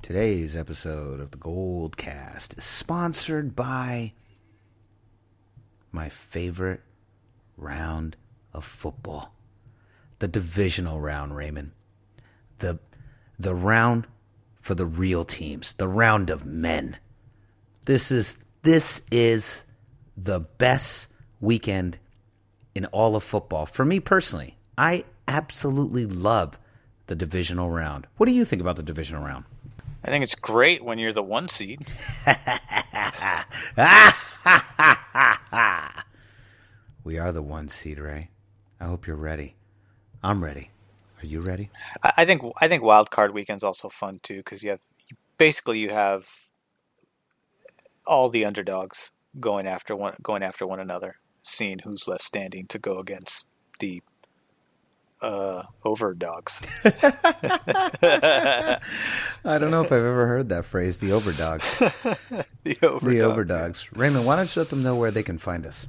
Today's episode of the GoldCast is sponsored by my favorite round of football. The divisional round, Raymond. The round for the real teams. The round of men. This is the best weekend in all of football. For me personally, I absolutely love the divisional round. What do you think about the divisional round? I think it's great when you're the 1 seed. We are the 1 seed, Ray. I hope you're ready. I'm ready. Are you ready? I think wild card weekend's also fun too, because you have all the underdogs going after one another, seeing who's left standing to go against the overdogs. I don't know if I've ever heard that phrase, the overdogs. The overdogs. Raymond, why don't you let them know where they can find us?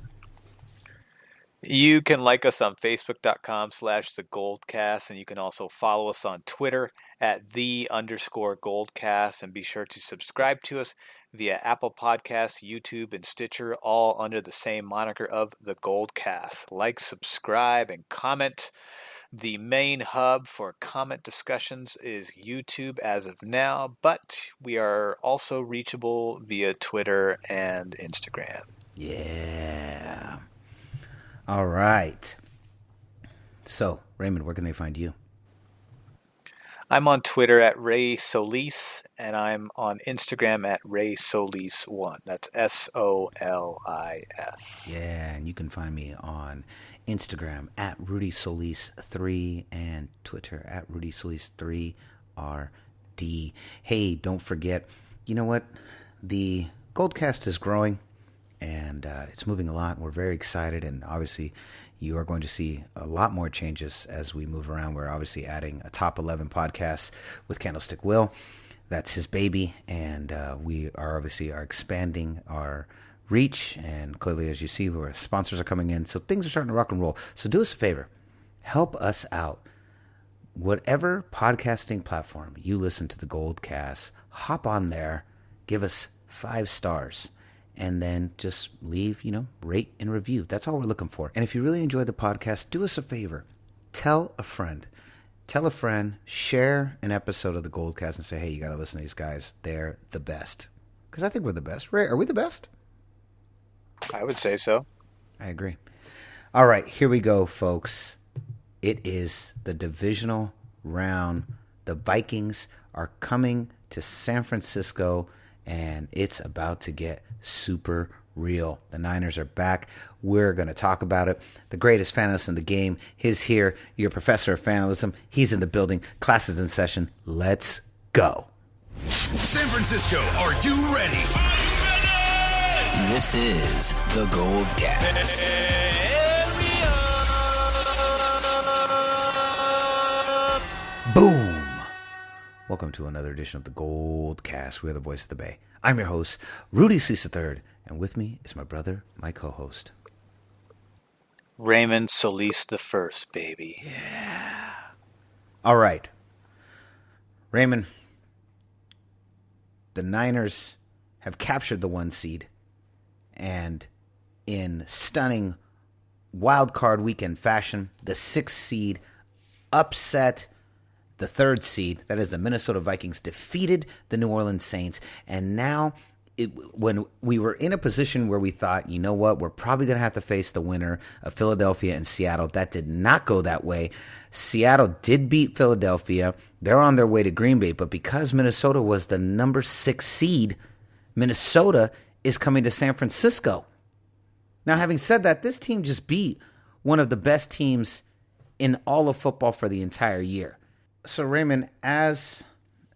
You can like us on Facebook.com/theGoldCast, and you can also follow us on Twitter at _Goldcast, and be sure to subscribe to us via Apple Podcasts, YouTube, and Stitcher, all under the same moniker of the GoldCast. Like, subscribe, and comment. The main hub for comment discussions is YouTube as of now, but we are also reachable via Twitter and Instagram. Yeah. All right. So, Raymond, where can they find you? I'm on Twitter at Ray Solis, and I'm on Instagram at Ray Solis1. That's SOLIS. Yeah, and you can find me on Instagram at Rudy Solis3 and Twitter at Rudy Solis3RD. Hey, don't forget, you know what? The GoldCast is growing, and it's moving a lot. We're very excited, and obviously you are going to see a lot more changes as we move around. We're obviously adding a top 11 podcast with Candlestick Will. That's his baby, and we are obviously expanding our reach, and clearly, as you see, where sponsors are coming in, so things are starting to rock and roll. So do us a favor, help us out. Whatever podcasting platform you listen to the GoldCast, hop on there, give us 5 stars, and then just leave, rate and review. That's all we're looking for. And if you really enjoy the podcast, do us a favor, tell a friend, share an episode of the GoldCast and say, hey, you got to listen to these guys. They're the best. Because I think we're the best. Ray, are we the best? I would say so. I agree. All right, here we go, folks. It is the divisional round. The Vikings are coming to San Francisco, and it's about to get super real. The Niners are back. We're going to talk about it. The greatest fanalist in the game is here. Your professor of fanalism. He's in the building. Class is in session. Let's go. San Francisco, are you ready? This is the GoldCast. Boom! Welcome to another edition of the GoldCast. We're the voice of the Bay. I'm your host, Rudy Solis III, and with me is my brother, my co-host, Raymond Solis the First, baby. Yeah. All right. Raymond, the Niners have captured the 1 seed. And in stunning wild card weekend fashion, the 6th seed upset the 3rd seed. That is the Minnesota Vikings defeated the New Orleans Saints. And now when we were in a position where we thought, you know what, we're probably going to have to face the winner of Philadelphia and Seattle. That did not go that way. Seattle did beat Philadelphia. They're on their way to Green Bay. But because Minnesota was the number 6 seed, Minnesota is coming to San Francisco. Now, having said that, this team just beat one of the best teams in all of football for the entire year. So, Raymond, as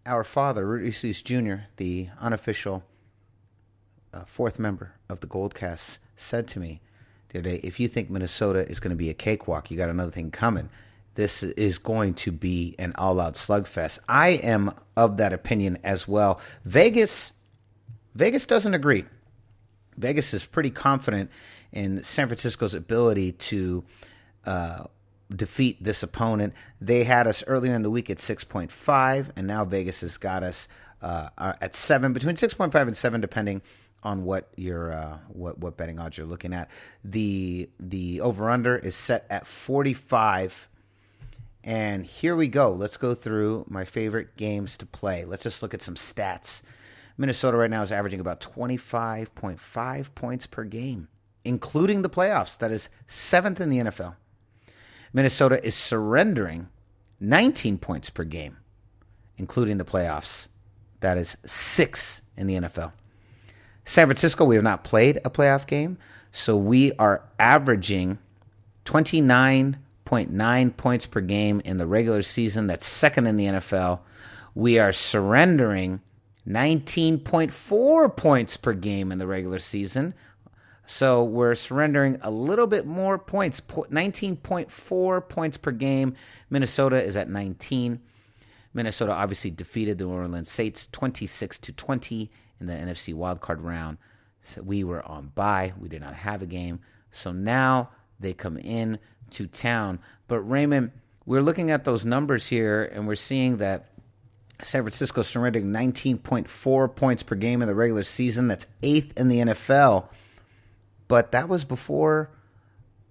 our father, Rudy Solis Jr., the unofficial 4th member of the GoldCast, said to me the other day, if you think Minnesota is going to be a cakewalk, you got another thing coming. This is going to be an all-out slugfest. I am of that opinion as well. Vegas doesn't agree. Vegas is pretty confident in San Francisco's ability to defeat this opponent. They had us earlier in the week at 6.5, and now Vegas has got us at 7, between 6.5 and 7, depending on what your what betting odds you're looking at. The over under is set at 45. And here we go. Let's go through my favorite games to play. Let's just look at some stats. Minnesota right now is averaging about 25.5 points per game, including the playoffs. That is 7th in the NFL. Minnesota is surrendering 19 points per game, including the playoffs. That is 6th in the NFL. San Francisco, we have not played a playoff game, so we are averaging 29.9 points per game in the regular season. That's 2nd in the NFL. We are surrendering 19.4 points per game in the regular season. So we're surrendering a little bit more points, 19.4 points per game. Minnesota is at 19. Minnesota obviously defeated the New Orleans Saints 26-20 in the NFC wildcard round. So we were on bye. We did not have a game. So now they come in to town. But Raymond, we're looking at those numbers here, and we're seeing that San Francisco surrendering 19.4 points per game in the regular season. That's 8th in the NFL. But that was that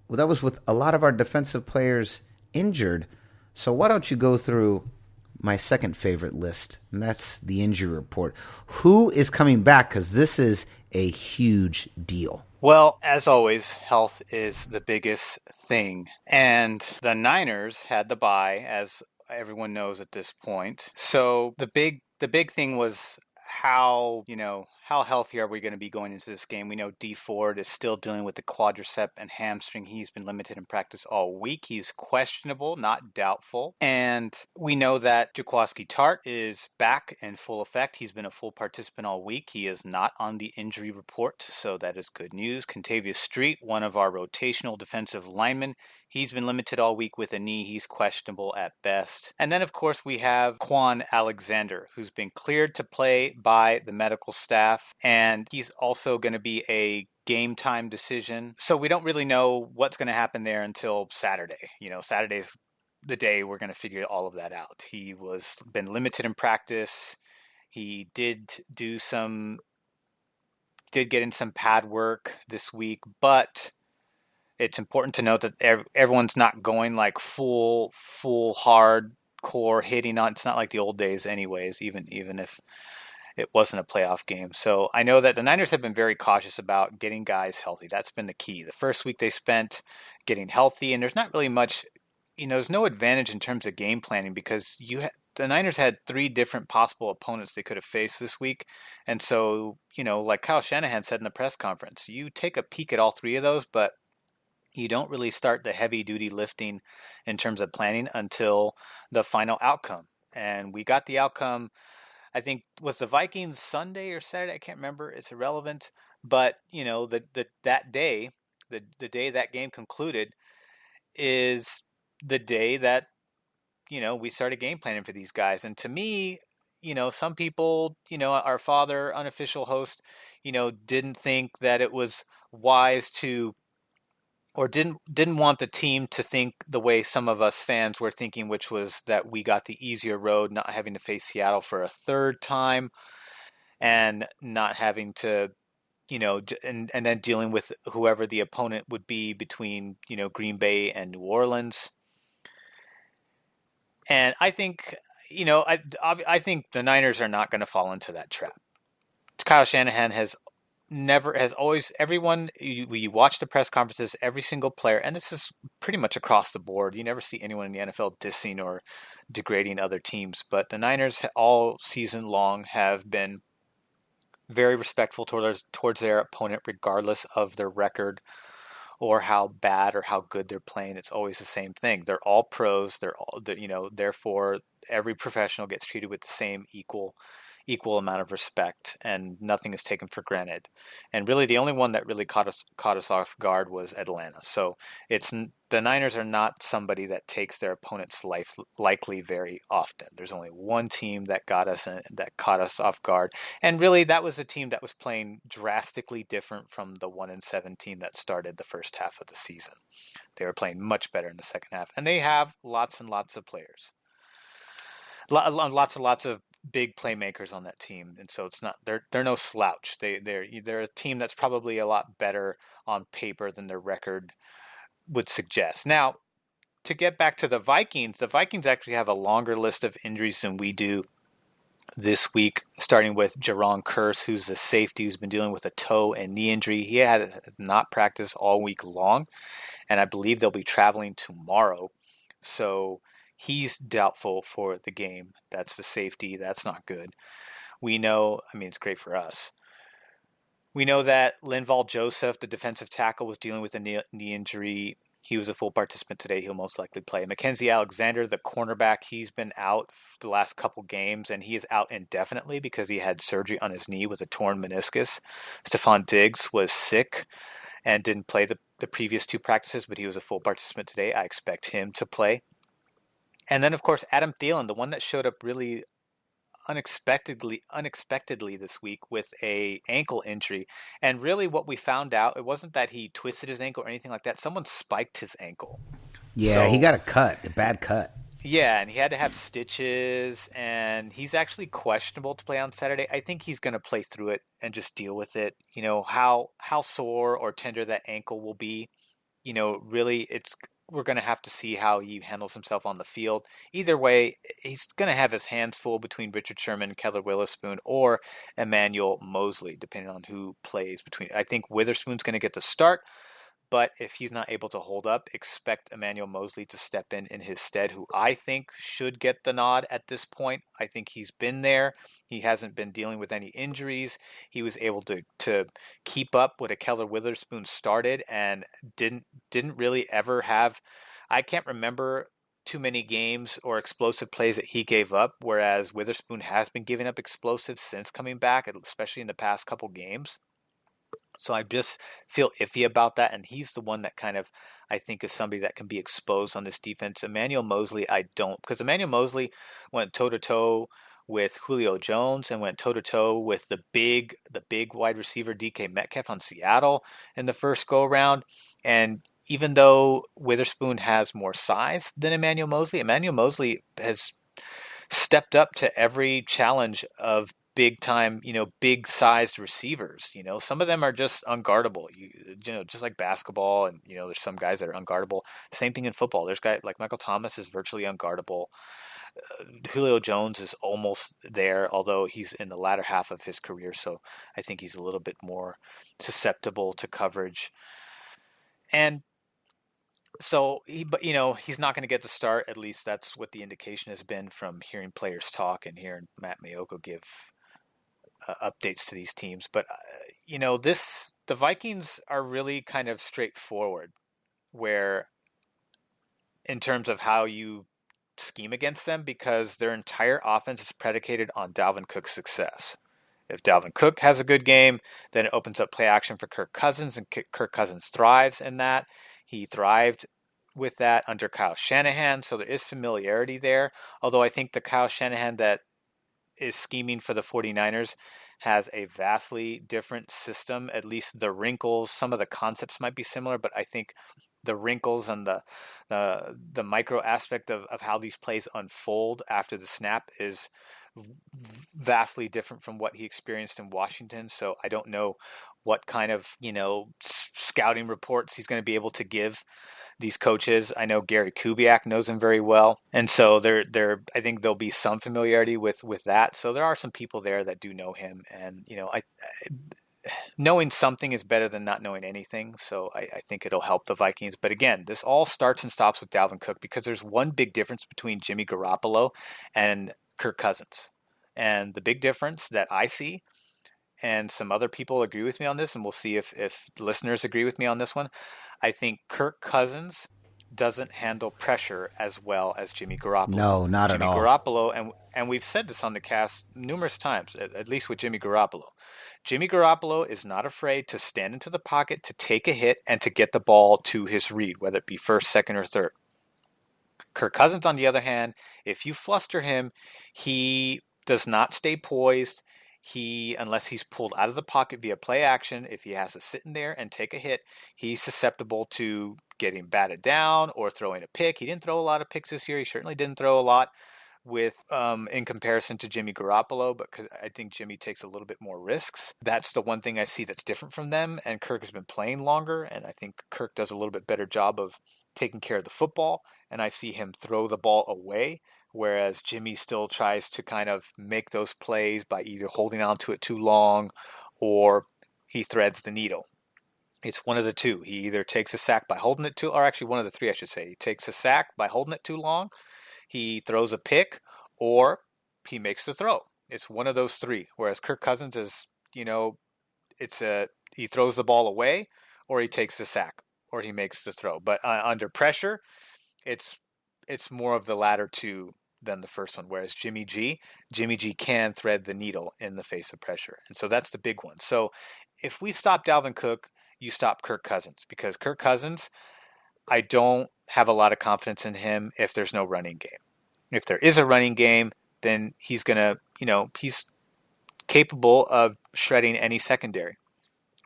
was with a lot of our defensive players injured. So why don't you go through my second favorite list, and that's the injury report. Who is coming back? Because this is a huge deal. Well, as always, health is the biggest thing. And the Niners had the bye, as everyone knows at this point. So the big thing was how healthy are we going to be going into this game? We know D Ford is still dealing with the quadricep and hamstring. He's been limited in practice all week. He's questionable, not doubtful. And we know that Jaquiski Tartt is back in full effect. He's been a full participant all week. He is not on the injury report, so that is good news. Kentavious Street, one of our rotational defensive linemen, he's been limited all week with a knee. He's questionable at best. And then, of course, we have Quan Alexander, who's been cleared to play by the medical staff. And he's also going to be a game time decision. So we don't really know what's going to happen there until Saturday. Saturday's the day we're going to figure all of that out. He was been limited in practice. He did get in some pad work this week, but it's important to note that everyone's not going like full hardcore hitting on. It's not like the old days anyways, even if it wasn't a playoff game. So I know that the Niners have been very cautious about getting guys healthy. That's been the key. The first week they spent getting healthy, and there's not really much, there's no advantage in terms of game planning because the Niners had 3 different possible opponents they could have faced this week. And so, like Kyle Shanahan said in the press conference, you take a peek at all 3 of those, but you don't really start the heavy-duty lifting in terms of planning until the final outcome. And we got the outcome, I think, was the Vikings Sunday or Saturday? I can't remember. It's irrelevant. But, that day, the day that game concluded is the day that, we started game planning for these guys. And to me, some people, our father, unofficial host, didn't think that it was wise to, or didn't want the team to think the way some of us fans were thinking, which was that we got the easier road, not having to face Seattle for a 3rd time and not having to, and then dealing with whoever the opponent would be between, Green Bay and New Orleans. And I think, I think the Niners are not going to fall into that trap. Kyle Shanahan has always, everyone, you watch the press conferences, every single player, and this is pretty much across the board. You never see anyone in the NFL dissing or degrading other teams, but the Niners all season long have been very respectful towards their opponent, regardless of their record or how bad or how good they're playing. It's always the same thing. They're all pros. Therefore, every professional gets treated with the same equal amount of respect, and nothing is taken for granted. And really, the only one that really caught us off guard was Atlanta. So the Niners are not somebody that takes their opponent's life likely very often. There's only one team that caught us off guard, and really that was a team that was playing drastically different from the 1-7 team that started the first half of the season. They were playing much better in the second half, and they have lots and lots of players, lots and lots of big playmakers on that team, and so it's not they're no slouch. They're a team that's probably a lot better on paper than their record would suggest. Now, to get back to the Vikings actually have a longer list of injuries than we do this week, starting with Jaron Kearse, who's a safety who's been dealing with a toe and knee injury. He had not practiced all week long, and I believe they'll be traveling tomorrow. So he's doubtful for the game. That's the safety. That's not good. We know, it's great for us. We know that Linval Joseph, the defensive tackle, was dealing with a knee injury. He was a full participant today. He'll most likely play. Mackenzie Alexander, the cornerback, he's been out the last couple games, and he is out indefinitely because he had surgery on his knee with a torn meniscus. Stephon Diggs was sick and didn't play the previous 2 practices, but he was a full participant today. I expect him to play. And then, of course, Adam Thielen, the one that showed up really unexpectedly this week with a ankle injury. And really what we found out, it wasn't that he twisted his ankle or anything like that. Someone spiked his ankle. Yeah, he got a bad cut. Yeah, and he had to have stitches, and he's actually questionable to play on Saturday. I think he's going to play through it and just deal with it. How sore or tender that ankle will be, really we're going to have to see how he handles himself on the field. Either way, he's going to have his hands full between Richard Sherman, Keller Witherspoon, or Emmanuel Mosley, depending on who plays between. I think Witherspoon's going to get the start, but if he's not able to hold up, expect Emmanuel Mosley to step in his stead, who I think should get the nod at this point. I think he's been there. He hasn't been dealing with any injuries. He was able to keep up what a Keller Witherspoon started and didn't really ever have. I can't remember too many games or explosive plays that he gave up, whereas Witherspoon has been giving up explosives since coming back, especially in the past couple games. So I just feel iffy about that, and he's the one that kind of, I think, is somebody that can be exposed on this defense. Emmanuel Mosley, I don't, because Emmanuel Mosley went toe-to-toe with Julio Jones and went toe-to-toe with the big wide receiver DK Metcalf on Seattle in the first go-around. And even though Witherspoon has more size than Emmanuel Mosley has stepped up to every challenge of big time, big sized receivers. Some of them are just unguardable, just like basketball, and there's some guys that are unguardable. Same thing in football. There's guys like Michael Thomas is virtually unguardable. Julio Jones is almost there, although he's in the latter half of his career, so I think he's a little bit more susceptible to coverage. And so he's not going to get the start. At least that's what the indication has been from hearing players talk and hearing Matt Mayoko give updates to these teams. But the Vikings are really kind of straightforward, where in terms of how you scheme against them, because their entire offense is predicated on Dalvin Cook's success. If Dalvin Cook has a good game, then it opens up play action for Kirk Cousins, and Kirk Cousins thrives in that. He thrived with that under Kyle Shanahan, so there is familiarity there. Although I think the Kyle Shanahan that is scheming for the 49ers has a vastly different system. At least the wrinkles, some of the concepts might be similar, but I think the wrinkles and the micro aspect of how these plays unfold after the snap is vastly different from what he experienced in Washington. So I don't know what kind of, scouting reports he's going to be able to give these coaches. I know Gary Kubiak knows him very well. And so I think there'll be some familiarity with that. So there are some people there that do know him. And, knowing something is better than not knowing anything. So I think it'll help the Vikings. But again, this all starts and stops with Dalvin Cook, because there's one big difference between Jimmy Garoppolo and Kirk Cousins. And the big difference that I see, and some other people agree with me on this, and we'll see if listeners agree with me on this one, I think Kirk Cousins doesn't handle pressure as well as Jimmy Garoppolo. No, not at all. Jimmy Garoppolo, and we've said this on the cast numerous times, at least with Jimmy Garoppolo. Jimmy Garoppolo is not afraid to stand into the pocket, to take a hit, and to get the ball to his read, whether it be first, second, or third. Kirk Cousins, on the other hand, if you fluster him, he does not stay poised. Unless he's pulled out of the pocket via play action, if he has to sit in there and take a hit, he's susceptible to getting batted down or throwing a pick. He didn't throw a lot of picks this year. He certainly didn't throw a lot in comparison to Jimmy Garoppolo, but I think Jimmy takes a little bit more risks. That's the one thing I see that's different from them, and Kirk has been playing longer, and I think Kirk does a little bit better job of taking care of the football, and I see him throw the ball away, whereas Jimmy still tries to kind of make those plays by either holding on to it too long or he threads the needle. It's one of the two. He either takes a sack by holding it too, or actually one of the three, I should say. He takes a sack by holding it too long, he throws a pick, or he makes the throw. It's one of those three. Whereas Kirk Cousins is, he throws the ball away, or he takes the sack, or he makes the throw. But under pressure, it's more of the latter two than the first one. Whereas Jimmy G can thread the needle in the face of pressure. And so that's the big one. So if we stop Dalvin Cook, you stop Kirk Cousins, because Kirk Cousins, I don't have a lot of confidence in him if there's no running game. If there is a running game, then he's going to, he's capable of shredding any secondary,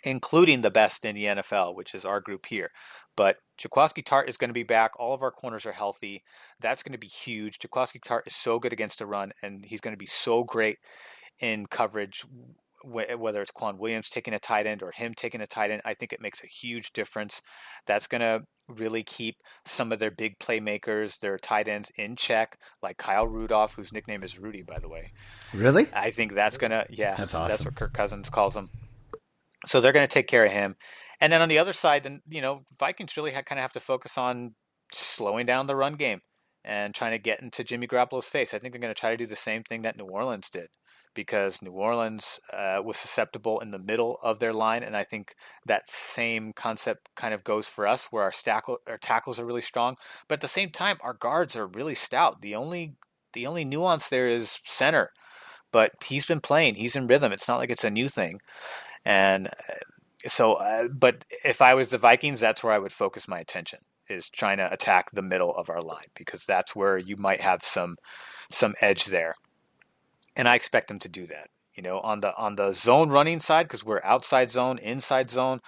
including the best in the NFL, which is our group here. But Jaquiski Tartt is going to be back. All of our corners are healthy. That's going to be huge. Jaquiski Tartt is so good against the run, and he's going to be so great in coverage, whether it's Quan Williams taking a tight end or him taking a tight end. I think it makes a huge difference. That's going to really keep some of their big playmakers, their tight ends, in check, like Kyle Rudolph, whose nickname is Rudy, by the way. Really? I think that's going to, that's awesome. That's what Kirk Cousins calls him. So they're going to take care of him. And then on the other side, then Vikings really kind of have to focus on slowing down the run game and trying to get into Jimmy Garoppolo's face. I think they're going to try to do the same thing that New Orleans did, because New Orleans was susceptible in the middle of their line, and I think that same concept kind of goes for us, where our tackles are really strong, but at the same time, our guards are really stout. The only nuance there is center, but he's been playing. He's in rhythm. It's not like it's a new thing. And so, but if I was the Vikings, that's where I would focus my attention, is trying to attack the middle of our line, because that's where you might have some edge there. And I expect them to do that. On the zone running side, because we're outside zone, inside zone,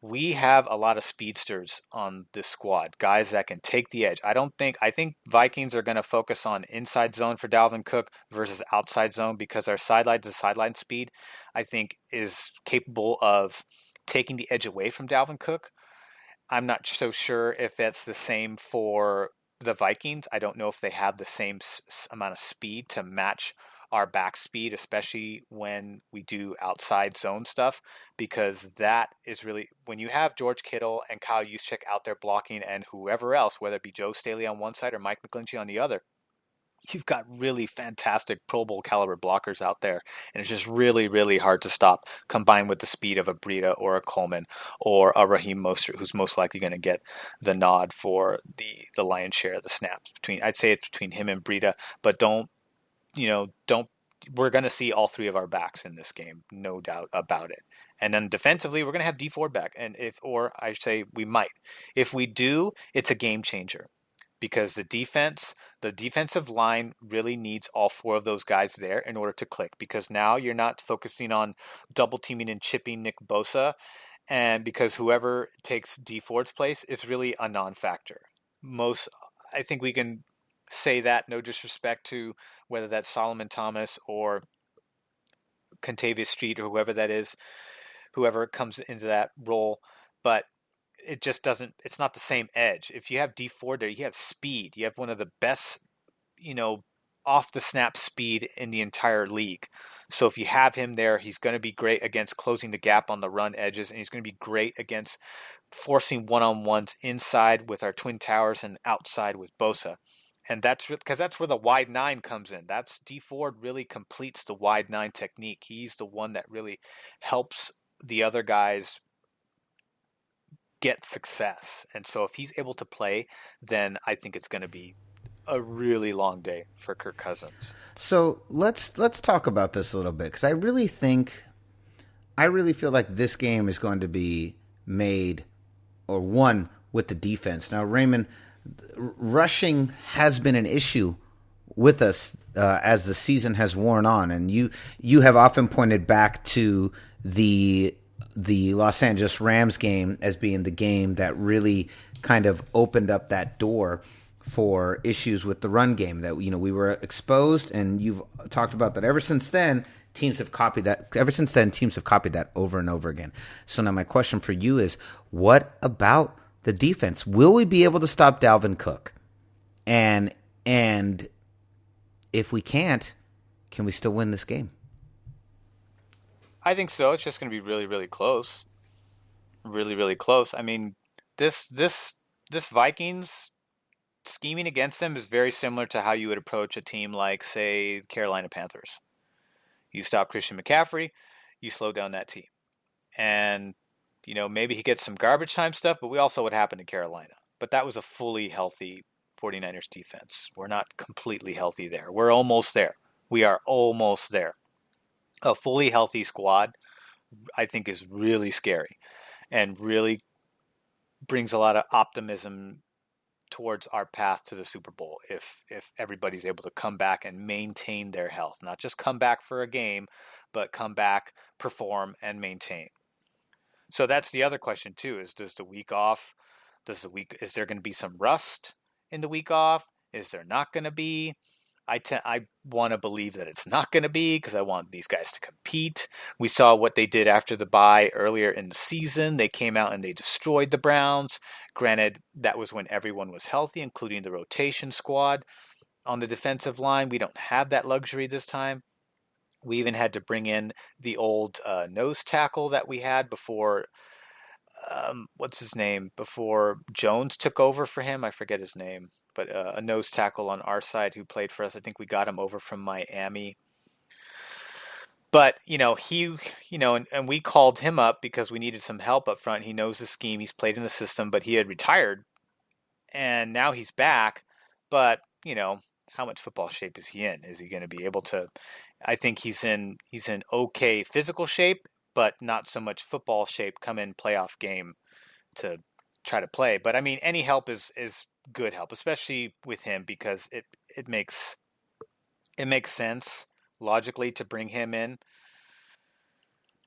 we have a lot of speedsters on this squad, guys that can take the edge. I think Vikings are going to focus on inside zone for Dalvin Cook versus outside zone, because our sideline to sideline speed, I think, is capable of taking the edge away from Dalvin Cook. I'm not so sure if that's the same for the Vikings. I don't know if they have the same amount of speed to match our back speed, especially when we do outside zone stuff, because that is really, when you have George Kittle and Kyle Juszczyk out there blocking, and whoever else, whether it be Joe Staley on one side or Mike McGlinchey on the other, you've got really fantastic Pro Bowl caliber blockers out there, and it's just really, really hard to stop, combined with the speed of a Breida or a Coleman or a Raheem Mostert, who's most likely going to get the nod for the lion's share of the snaps. I'd say it's between him and Breida, but we're going to see all three of our backs in this game, no doubt about it. And then defensively, we're going to have D Ford back, we might. If we do, it's a game changer, because the defensive line really needs all four of those guys there in order to click, because now you're not focusing on double teaming and chipping Nick Bosa, and because whoever takes D Ford's place is really a non-factor. I think we can say that, no disrespect to whether that's Solomon Thomas or Contavious Street or whoever that is, whoever comes into that role, but it just doesn't, it's not the same edge. If you have D Ford there, you have speed. You have one of the best, off the snap speed in the entire league. So if you have him there, he's going to be great against closing the gap on the run edges, and he's going to be great against forcing one-on-ones inside with our twin towers and outside with Bosa. And that's because that's where the wide nine comes in. That's D Ford really completes the wide nine technique. He's the one that really helps the other guys get success. And so if he's able to play, then I think it's going to be a really long day for Kirk Cousins. So let's talk about this a little bit, because I really feel like this game is going to be made or won with the defense. Now, Raymond, rushing has been an issue with us as the season has worn on, and you have often pointed back to the Los Angeles Rams game as being the game that really kind of opened up that door for issues with the run game, that we were exposed, and you've talked about that ever since then. Teams have copied that over and over again. So now my question for you is, what about the defense? Will we be able to stop Dalvin Cook? And if we can't, can we still win this game? I think so. It's just going to be really, really close. Really, really close. I mean, this Vikings scheming against them is very similar to how you would approach a team like, say, Carolina Panthers. You stop Christian McCaffrey, you slow down that team. And, maybe he gets some garbage time stuff, but we all saw what happened to Carolina. But that was a fully healthy 49ers defense. We're not completely healthy there. We're almost there. We are almost there. A fully healthy squad, I think, is really scary and really brings a lot of optimism towards our path to the Super Bowl if everybody's able to come back and maintain their health. Not just come back for a game, but come back, perform, and maintain. So that's the other question too, is is there going to be some rust in the week off? Is there not going to be? I want to believe that it's not going to be, because I want these guys to compete. We saw what they did after the bye earlier in the season. They came out and they destroyed the Browns. Granted, that was when everyone was healthy, including the rotation squad. On the defensive line, we don't have that luxury this time. We even had to bring in the old nose tackle that we had before, what's his name? Before Jones took over for him. I forget his name. But a nose tackle on our side who played for us. I think we got him over from Miami. But, and we called him up because we needed some help up front. He knows the scheme. He's played in the system, but he had retired. And now he's back. But, how much football shape is he in? Is he going to be able to? I think he's in okay physical shape, but not so much football shape come in playoff game to try to play. But, I mean, any help is good help, especially with him, because it makes sense logically to bring him in.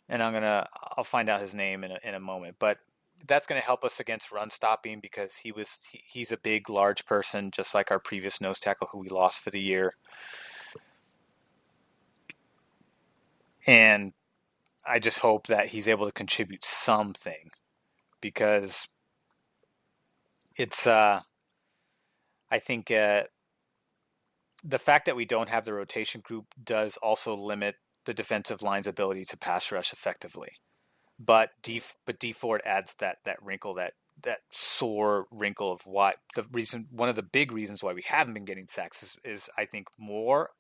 And I'll find out his name in a moment, but that's going to help us against run stopping, because he's a big, large person, just like our previous nose tackle who we lost for the year. And I just hope that he's able to contribute something, because it's I think the fact that we don't have the rotation group does also limit the defensive line's ability to pass rush effectively. But D Ford adds that wrinkle, that sore wrinkle of why one of the big reasons why we haven't been getting sacks is I think more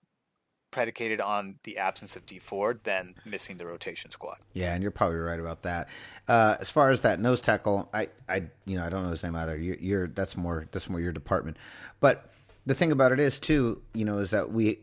predicated on the absence of D Ford than missing the rotation squad. Yeah, and you're probably right about that. As far as that nose tackle, I don't know his name either. That's more your department. But the thing about it is too, is that we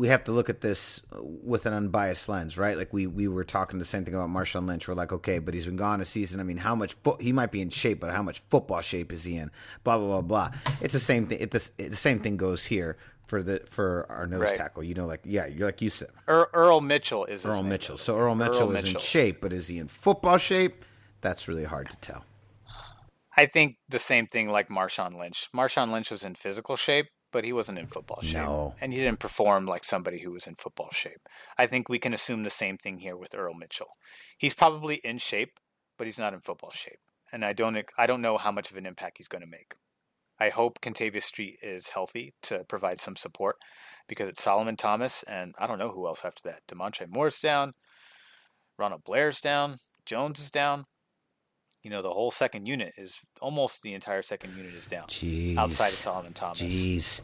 have to look at this with an unbiased lens, right? Like we were talking the same thing about Marshawn Lynch. We're like, okay, but he's been gone a season. I mean, how much he might be in shape, but how much football shape is he in? Blah blah blah blah. It's the same thing. The same thing goes here for our nose tackle. Like you said, Earl Mitchell is Earl Mitchell. So Earl Mitchell is in shape, but is he in football shape? That's really hard to tell. I think the same thing like Marshawn Lynch. Marshawn Lynch was in physical shape, but he wasn't in football shape. No. And he didn't perform like somebody who was in football shape. I think we can assume the same thing here with Earl Mitchell. He's probably in shape, but he's not in football shape. And I don't know how much of an impact he's going to make. I hope Kentavious Street is healthy to provide some support, because it's Solomon Thomas, and I don't know who else after that. DeMontre Moore's down. Ronald Blair's down. Jones is down. The whole second unit is almost the entire second unit is down. Jeez. Outside of Solomon Thomas. Jeez.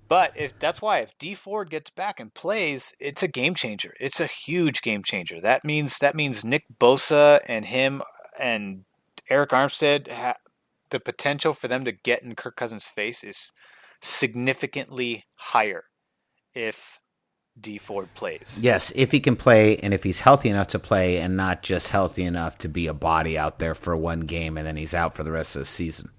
But if D Ford gets back and plays, it's a game changer. It's a huge game changer. That means Nick Bosa and him and Eric Armstead, the potential for them to get in Kirk Cousins' face is significantly higher if D Ford plays. Yes, if he can play and if he's healthy enough to play and not just healthy enough to be a body out there for one game and then he's out for the rest of the season.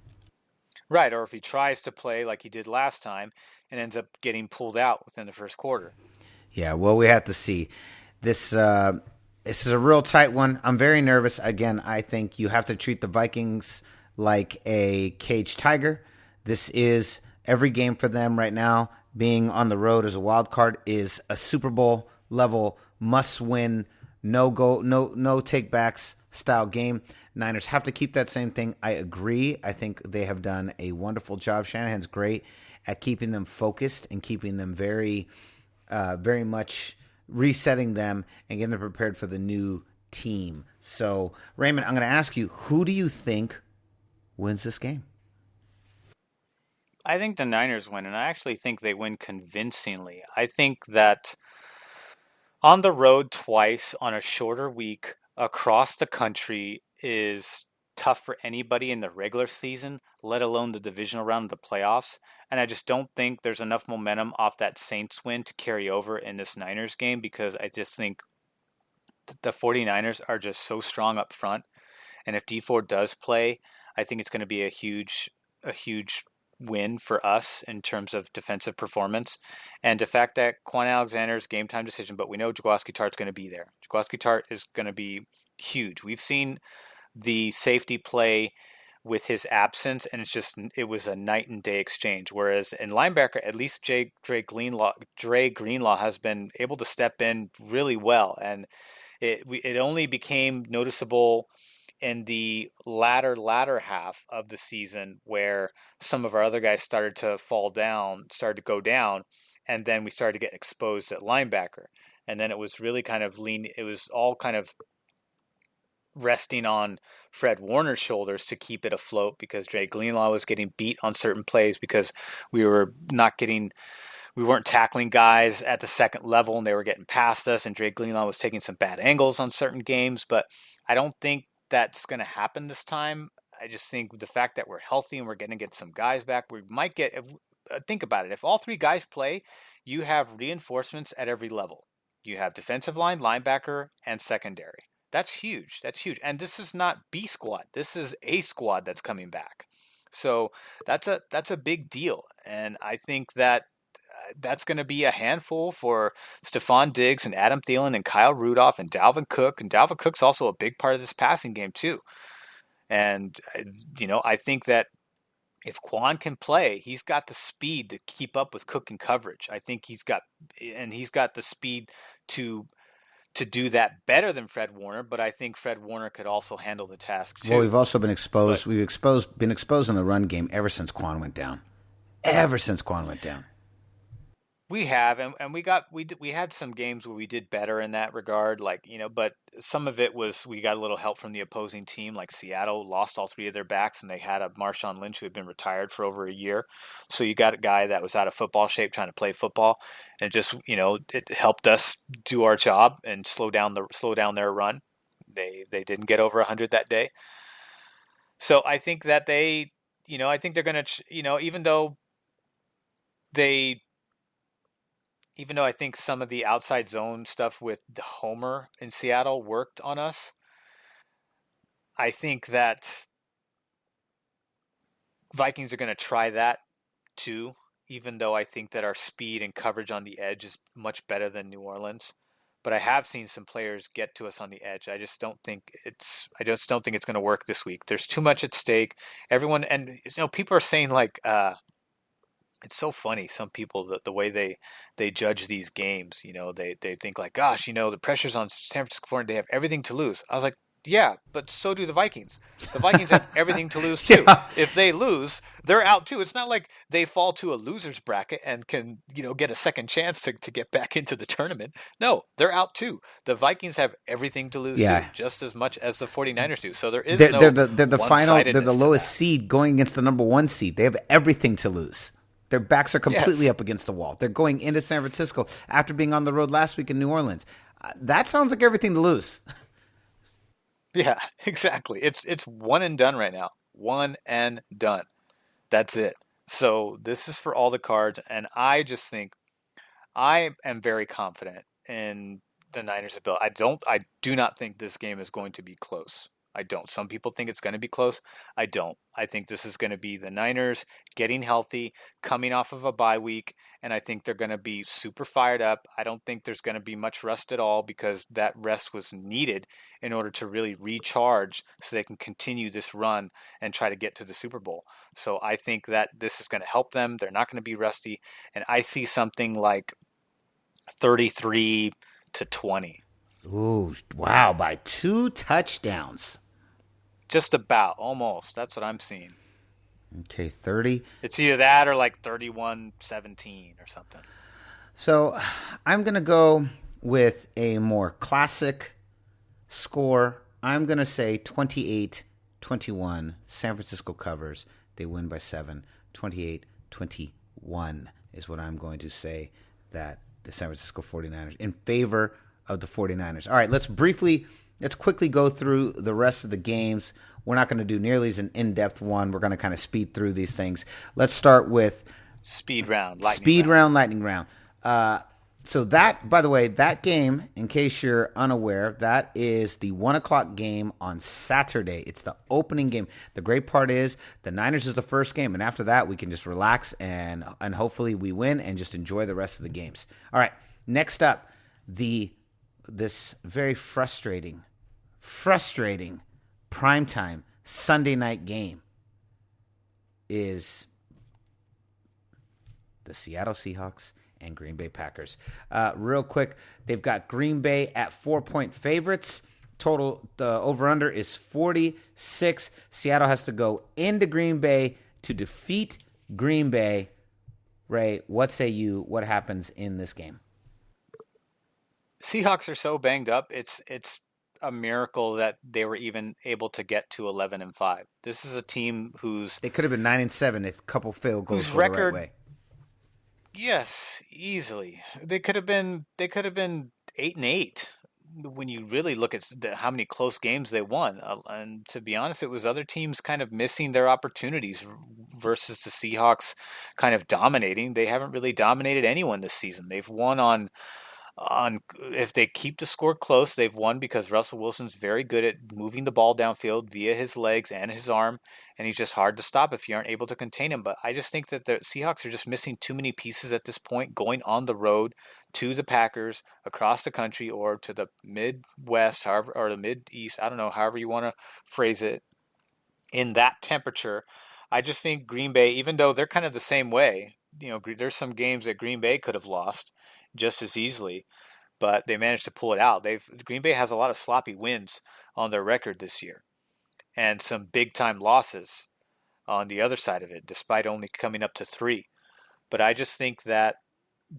Right, or if he tries to play like he did last time and ends up getting pulled out within the first quarter. Yeah, well, we have to see. This is a real tight one. I'm very nervous. Again, I think you have to treat the Vikings like a caged tiger. This is every game for them right now. Being on the road as a wild card is a Super Bowl level must win, no take backs style game. Niners have to keep that same thing. I agree. I think they have done a wonderful job. Shanahan's great at keeping them focused and keeping them very much resetting them and getting them prepared for the new team. So, Raymond, I'm going to ask you, who do you think wins this game? I think the Niners win, and I actually think they win convincingly. I think that on the road twice on a shorter week across the country is tough for anybody in the regular season, let alone the divisional round of the playoffs. And I just don't think there's enough momentum off that Saints win to carry over in this Niners game, because I just think the 49ers are just so strong up front. And if D4 does play, I think it's going to be a huge win for us in terms of defensive performance. And the fact that Quan Alexander's game time decision, but we know Jaworski Tartt's going to be there. Jaworski Tartt is going to be huge. We've seen the safety play with his absence, and it was a night and day exchange. Whereas in linebacker, at least Dre Greenlaw has been able to step in really well, and it only became noticeable in the latter half of the season where some of our other guys started to go down, and then we started to get exposed at linebacker. And then it was really it was all kind of resting on Fred Warner's shoulders to keep it afloat, because Dre Greenlaw was getting beat on certain plays because we weren't tackling guys at the second level and they were getting past us, and Dre Greenlaw was taking some bad angles on certain games. But I don't think that's going to happen this time. I just think the fact that we're healthy and we're going to get some guys back, we might get, think about it, if all three guys play, you have reinforcements at every level. You have defensive line, linebacker, and secondary. That's huge. And this is not B squad. This is A squad that's coming back. So that's a big deal. And I think that that's going to be a handful for Stephon Diggs and Adam Thielen and Kyle Rudolph and Dalvin Cook. And Dalvin Cook's also a big part of this passing game too. And, I think that if Quan can play, he's got the speed to keep up with Cook in coverage. I think he's got the speed to do that better than Fred Warner, but I think Fred Warner could also handle the task too. Well, we've also been exposed. We've been exposed in the run game ever since Quan went down. We have, and we had some games where we did better in that regard, but some of it was we got a little help from the opposing team. Like Seattle lost all three of their backs, and they had a Marshawn Lynch who had been retired for over a year. So you got a guy that was out of football shape trying to play football, and just it helped us do our job and slow down their run. They didn't get over 100 that day. So I think that I think they're going to, even though I think some of the outside zone stuff with the Homer in Seattle worked on us, I think that Vikings are going to try that too, even though I think that our speed and coverage on the edge is much better than New Orleans. But I have seen some players get to us on the edge. I just don't think it's going to work this week. There's too much at stake. Everyone, and people are saying it's so funny. Some people, the way they judge these games, they think gosh, the pressure's on San Francisco 49ers. They have everything to lose. I was like, yeah, but so do the Vikings. The Vikings have everything to lose too. Yeah. If they lose, they're out too. It's not like they fall to a loser's bracket and can, get a second chance to get back into the tournament. No, they're out too. The Vikings have everything to lose too, just as much as the 49ers do. So there is they're the lowest seed going against the number one seed. They have everything to lose. Their backs are completely up against the wall. They're going into San Francisco after being on the road last week in New Orleans. That sounds like everything to lose. Yeah, exactly. It's one and done right now. One and done. That's it. So this is for all the cards, and I just think I am very confident in the Niners' ability. I do not think this game is going to be close. I don't. Some people think it's going to be close. I don't. I think this is going to be the Niners getting healthy, coming off of a bye week, and I think they're going to be super fired up. I don't think there's going to be much rest at all because that rest was needed in order to really recharge so they can continue this run and try to get to the Super Bowl. So I think that this is going to help them. They're not going to be rusty, and I see something like 33-20. Ooh, wow, by 2 touchdowns. Just about, almost. That's what I'm seeing. Okay, 30. It's either that or like 31-17 or something. So I'm going to go with a more classic score. I'm going to say 28-21. San Francisco covers. They win by 7. 28-21 is what I'm going to say that the San Francisco 49ers in favor of the 49ers. All right, let's quickly go through the rest of the games. We're not going to do nearly as an in-depth one. We're going to kind of speed through these things. Let's start with Speed round, lightning round. So that, by the way, that game, in case you're unaware, that is the 1 o'clock game on Saturday. It's the opening game. The great part is the Niners is the first game, and after that we can just relax and hopefully we win and just enjoy the rest of the games. All right, next up, this very frustrating primetime Sunday night game is the Seattle Seahawks and Green Bay Packers. Real quick, they've got Green Bay at 4-point favorites. Total, the over-under is 46. Seattle has to go into Green Bay to defeat Green Bay. Ray, what say you? What happens in this game? Seahawks are so banged up. It's a miracle that they were even able to get to 11-5. This is a team they could have been 9-7 if a couple field goals whose go record, the right way. Yes, easily. They could have been 8-8 when you really look at how many close games they won. And to be honest, it was other teams kind of missing their opportunities versus the Seahawks kind of dominating. They haven't really dominated anyone this season. They've won on if they keep the score close, they've won because Russell Wilson's very good at moving the ball downfield via his legs and his arm, and he's just hard to stop if you aren't able to contain him. But I just think that the Seahawks are just missing too many pieces at this point, going on the road to the Packers across the country or to the Midwest, however, or the Mideast, I don't know, however you want to phrase it, in that temperature. I just think Green Bay, even though they're kind of the same way, there's some games that Green Bay could have lost just as easily, but they managed to pull it out. Green Bay has a lot of sloppy wins on their record this year and some big time losses on the other side of it, despite only coming up to 3. But I just think that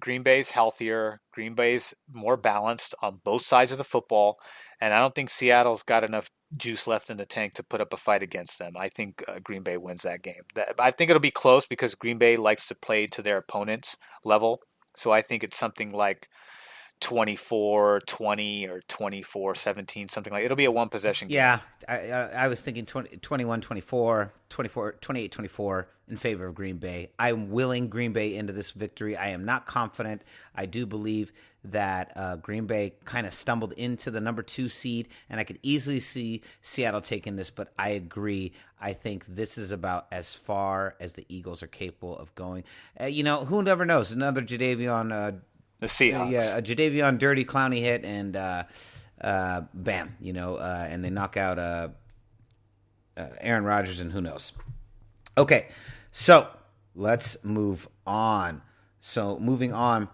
Green Bay's healthier, Green Bay's more balanced on both sides of the football, and I don't think Seattle's got enough juice left in the tank to put up a fight against them. I think Green Bay wins that game. I think it'll be close because Green Bay likes to play to their opponent's level. So I think it's something like 24-20 or 24-17, something like. It'll be a one-possession game. Yeah, I was thinking 21-24, 28-24 in favor of Green Bay. I'm willing Green Bay into this victory. I am not confident. I do believe that Green Bay kind of stumbled into the number 2 seed, and I could easily see Seattle taking this, but I agree. I think this is about as far as the Eagles are capable of going. Who never knows? Another Jadeveon the Seahawks. A Jadeveon dirty clowny hit, and bam, and they knock out Aaron Rodgers, and who knows. Okay, so let's move on. So moving on,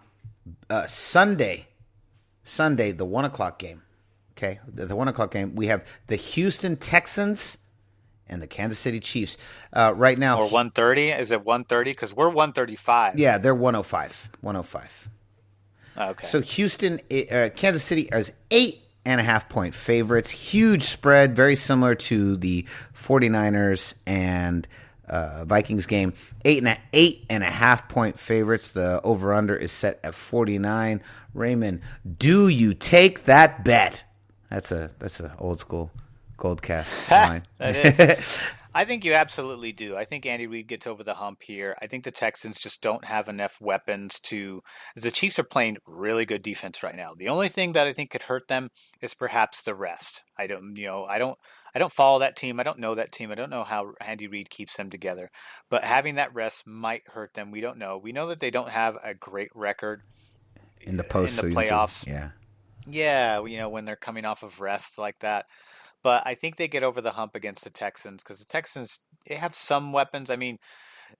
Sunday, the 1 o'clock game. Okay, the 1 o'clock game. We have the Houston Texans and the Kansas City Chiefs. Right now, or 1:30. Is it 1:30? Because we're 1:35. Yeah, they're 105. 105. Okay. So Kansas City is 8.5-point favorites. Huge spread, very similar to the 49ers and Vikings game. 8.5-point favorites. The over-under is set at 49. Raymond, do you take that bet? That's a old school GoldCast line. That is. I think you absolutely do. I think Andy Reid gets over the hump here. I think the Texans just don't have enough weapons to. The Chiefs are playing really good defense right now. The only thing that I think could hurt them is perhaps the rest. I don't follow that team. I don't know that team. I don't know how Andy Reid keeps them together. But having that rest might hurt them. We don't know. We know that they don't have a great record in the playoffs. Yeah, when they're coming off of rest like that. But I think they get over the hump against the Texans because the Texans, they have some weapons. I mean,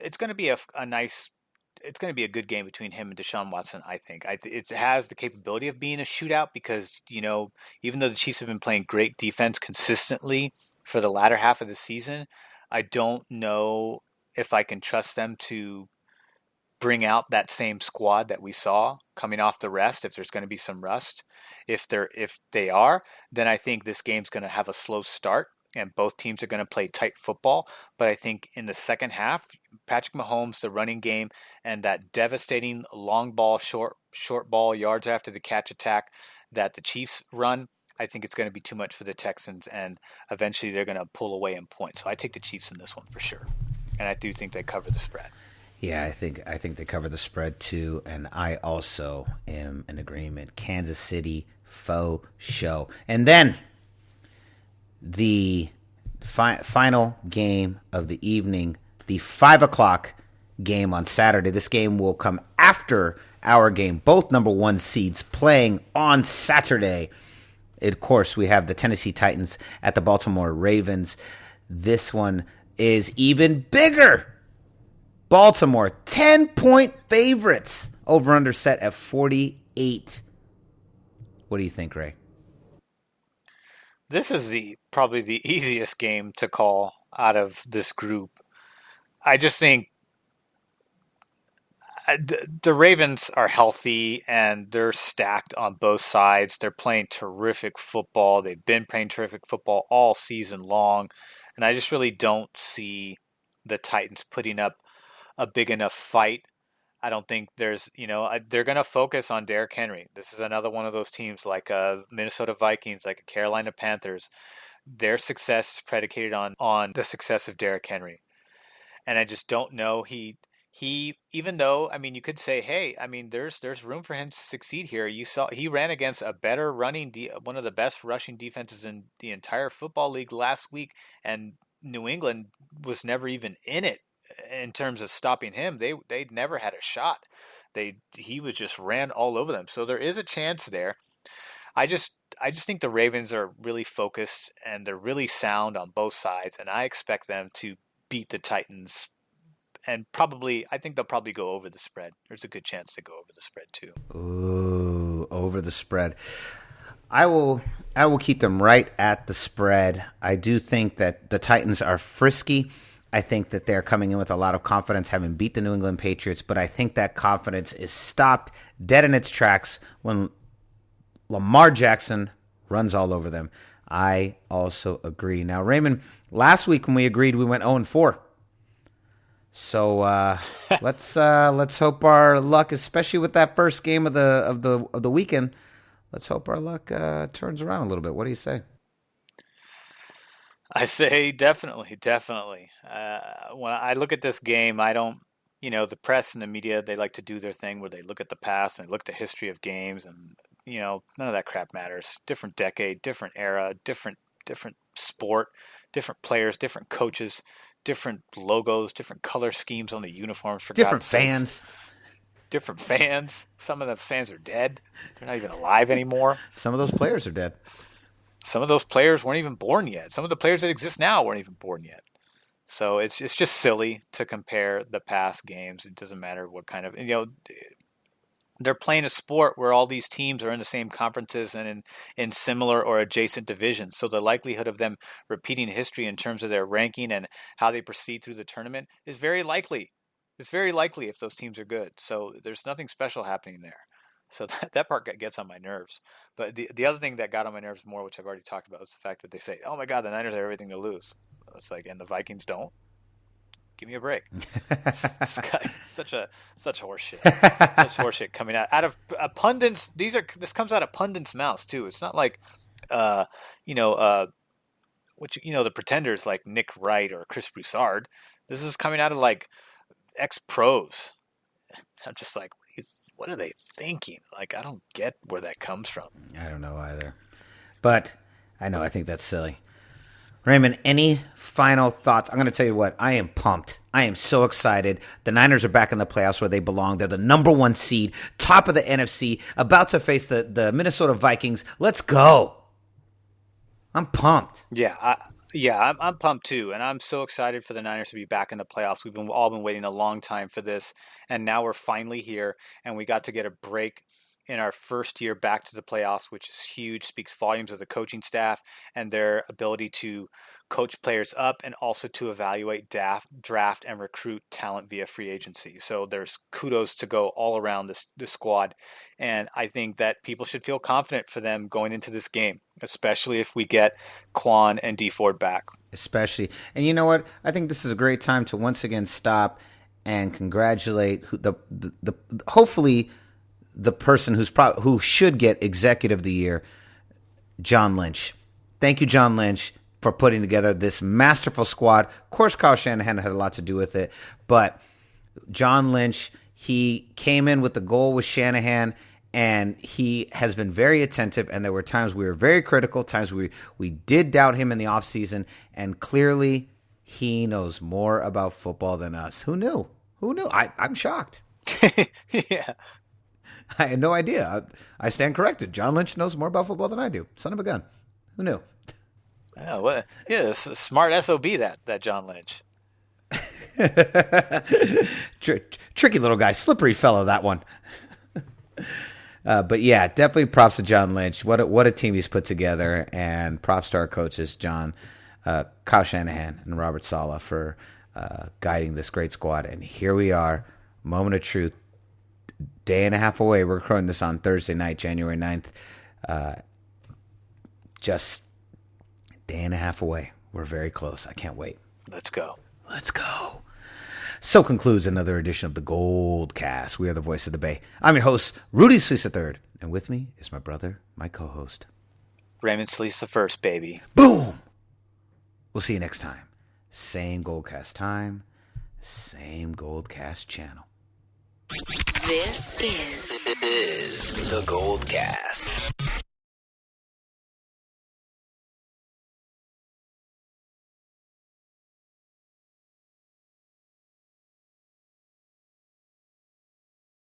it's going to be it's going to be a good game between him and Deshaun Watson, I think. It has the capability of being a shootout because, even though the Chiefs have been playing great defense consistently for the latter half of the season, I don't know if I can trust them to bring out that same squad that we saw coming off the rest, if there's going to be some rust. If they are, then I think this game's going to have a slow start and both teams are going to play tight football. But I think in the second half, Patrick Mahomes, the running game, and that devastating long ball, short ball, yards after the catch attack that the Chiefs run, I think it's going to be too much for the Texans, and eventually they're going to pull away in points. So I take the Chiefs in this one for sure. And I do think they cover the spread. Yeah, I think they cover the spread too, and I also am in agreement. Kansas City, faux show. And then the final game of the evening, the 5 o'clock game on Saturday. This game will come after our game. Both number one seeds playing on Saturday. Of course, we have the Tennessee Titans at the Baltimore Ravens. This one is even bigger. Baltimore, 10-point favorites. Over-under set at 48. What do you think, Ray? This is probably the easiest game to call out of this group. I just think the Ravens are healthy and they're stacked on both sides. They're playing terrific football. They've been playing terrific football all season long. And I just really don't see the Titans putting up a big enough fight. I don't think they're going to focus on Derrick Henry. This is another one of those teams like Minnesota Vikings, like a Carolina Panthers. Their success is predicated on the success of Derrick Henry. And I just don't know. He even though, you could say, hey, there's room for him to succeed here. You saw he ran against a better one of the best rushing defenses in the entire football league last week, and New England was never even in it. In terms of stopping him, they never had a shot. He was just ran all over them. So there is a chance there. I just think the Ravens are really focused and they're really sound on both sides, and I expect them to beat the Titans. And I think they'll probably go over the spread. There's a good chance they go over the spread too. Ooh, over the spread. I will keep them right at the spread. I do think that the Titans are frisky. I think that they're coming in with a lot of confidence, having beat the New England Patriots, but I think that confidence is stopped dead in its tracks when Lamar Jackson runs all over them. I also agree. Now, Raymond, last week when we agreed, we went 0-4. So let's hope our luck, especially with that first game of the weekend, let's hope our luck turns around a little bit. What do you say? I say definitely. When I look at this game, I don't, the press and the media, they like to do their thing where they look at the past and look at the history of games, and none of that crap matters. Different decade, different era, different sport, different players, different coaches, different logos, different color schemes on the uniforms. For different God's sakes. fans. Different fans. Some of the fans are dead. They're not even alive anymore. Some of those players are dead. Some of those players weren't even born yet. Some of the players that exist now weren't even born yet. So it's just silly to compare the past games. It doesn't matter what kind of, they're playing a sport where all these teams are in the same conferences and in similar or adjacent divisions. So the likelihood of them repeating history in terms of their ranking and how they proceed through the tournament is very likely. It's very likely if those teams are good. So there's nothing special happening there. So that part gets on my nerves. But the other thing that got on my nerves more, which I've already talked about, is the fact that they say, oh my God, the Niners have everything to lose. It's like, and the Vikings don't? Give me a break. Such horse shit. Such horse shit coming out of pundits. This comes out of pundits' mouths too. It's not like, the pretenders like Nick Wright or Chris Broussard. This is coming out of like ex-pros. I'm just like, what are they thinking? Like, I don't get where that comes from. I don't know either. But I think that's silly. Raymond, any final thoughts? I'm going to tell you what, I am pumped. I am so excited. The Niners are back in the playoffs where they belong. They're the number 1 seed, top of the NFC, about to face the Minnesota Vikings. Let's go. I'm pumped. I'm pumped too, and I'm so excited for the Niners to be back in the playoffs. We've all been waiting a long time for this, and now we're finally here, and we got to get a break in our first year back to the playoffs, which is huge, speaks volumes of the coaching staff and their ability to coach players up and also to evaluate, draft, and recruit talent via free agency. So there's kudos to go all around this squad. And I think that people should feel confident for them going into this game, especially if we get Quan and D Ford back. Especially. And you know what? I think this is a great time to once again stop and congratulate hopefully the person who should get Executive of the Year, John Lynch. Thank you, John Lynch, for putting together this masterful squad. Of course, Kyle Shanahan had a lot to do with it, but John Lynch, he came in with the goal with Shanahan, and he has been very attentive, and there were times we were very critical, times we did doubt him in the offseason, and clearly he knows more about football than us. Who knew? I'm shocked. Yeah. I had no idea. I stand corrected. John Lynch knows more about football than I do. Son of a gun. Who knew? It's a smart SOB, that John Lynch. Tricky little guy. Slippery fellow, that one. But yeah, definitely props to John Lynch. What a team he's put together. And props to our coaches, Kyle Shanahan and Robert Saleh, for guiding this great squad. And here we are, moment of truth. Day and a half away. We're recording this on Thursday night, January 9th. Just day and a half away. We're very close. I can't wait. Let's go. So concludes another edition of the GoldCast. We are the voice of the Bay. I'm your host, Rudy Solis III. And with me is my brother, my co-host, Raymond Solis I, baby. Boom! We'll see you next time. Same GoldCast time, same GoldCast channel. This is the GoldCast.